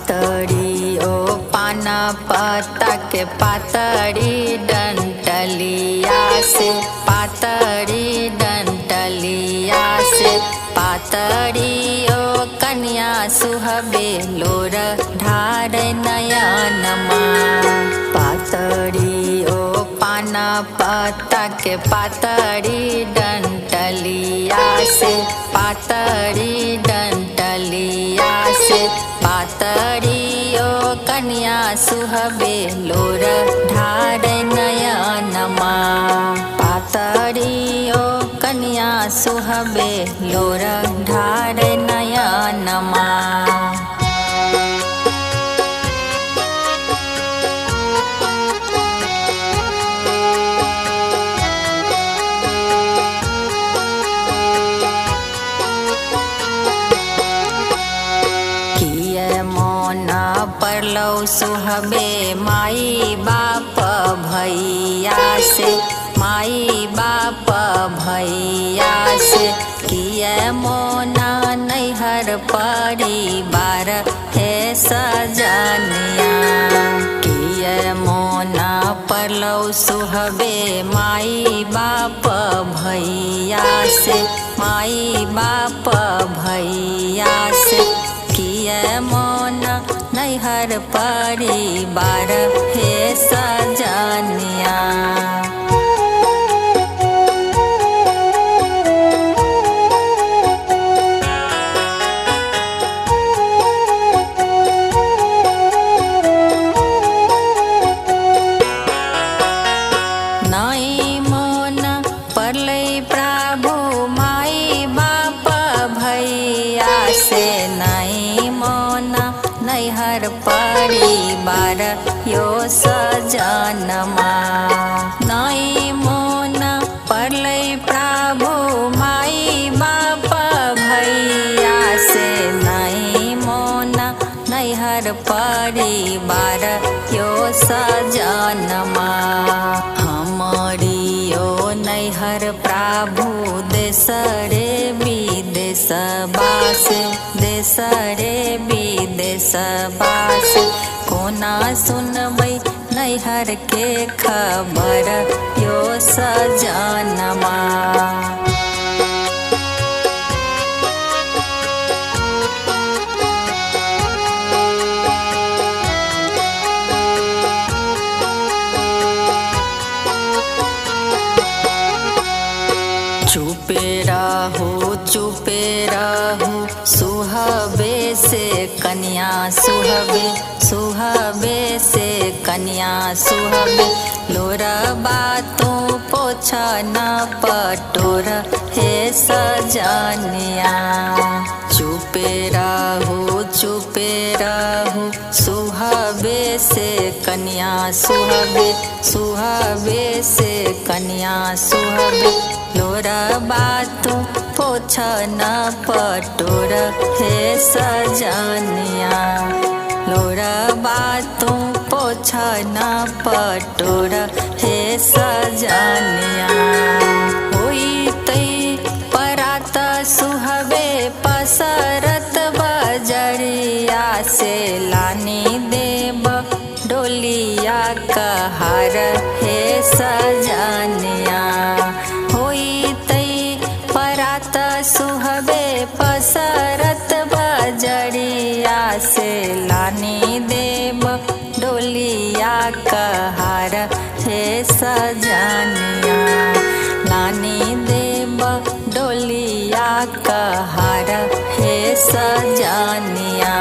पातड़ी ओ पाना पत्ता के पातड़ी डंटलिया से, पातड़ी डंटलिया से, पातड़ी ओ कन्या सुहबे लोर ढार नयनमा। पातड़ी ओ पाना पत्ता के पातड़ी डंटलिया से, पातड़ी डंटलिया से, पातड़ी ओ कन्या सुहबे लोर ढार नयनमा। पातड़ी ओ कन्या सुहबे लोर ढार नयनमा। परलौ सुहबे माई बाप भैया से, माई बाप भैया से, किए मोना नैहर परिवार हे सजनिया। किए मोना परलौ सुहबे माई बाप भैया से, माई बाप भैया से, किए मोना नैहर परिवार हे सजनिया। नाई मोना परलै प्रभु माई बाप भैया से, नाई मोना नैहर परिवार यो सजनमा। नाई मोना परलै प्रभु माई बाप भैया से, नाई मोना नैहर परिवार यो सजनमा। हमारी यो नैहर प्रभु देश रे विदेश बास, देश रे विदेश बास, कोना सुनबै नैहर के खबर यो सजनमा। चुपे रहू चुपे रहू सुहबे से कन्या सुहबे, सुहबे से कन्या सुहबे, लोर बातों पोछ न पटोर हे सजनिया। चुपे रहू चुपे रहू सुहबे से कन्या सुहबे, सुहबे से कन्या सुहबे, लोर बातों पोछ न पटोर हे सजनिया। लोर बातों पोछ न पटोर हे सजनिया। होइतै परात सुहबे पसरत बजरिया से, लानी देव डोलिया कहार हे सजनिया। होइतै परात सुहबे पसरत बजरिया से, लानी देव डोलिया कहार हे सजनिया। लानी देव डोलिया कहार हे सजनिया।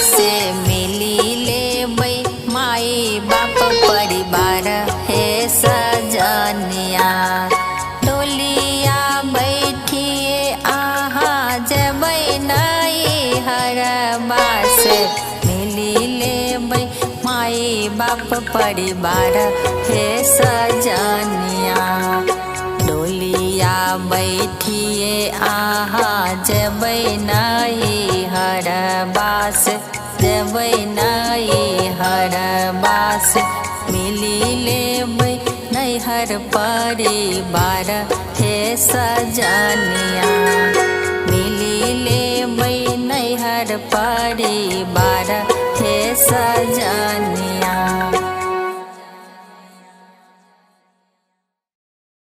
से मिली लेबै माई बाप परिवार हे सजनिया। डोलिया बैठिए आहाँ जबै नैहरबा से, मिली लेबै माई बाप परिवार हे सजनिया। डोलिया गोदिया बैठिए आहा जबै नहीं हरबास, जबै नहीं हरबास। मिली लेबै नैहर परिवार हे सजनिया।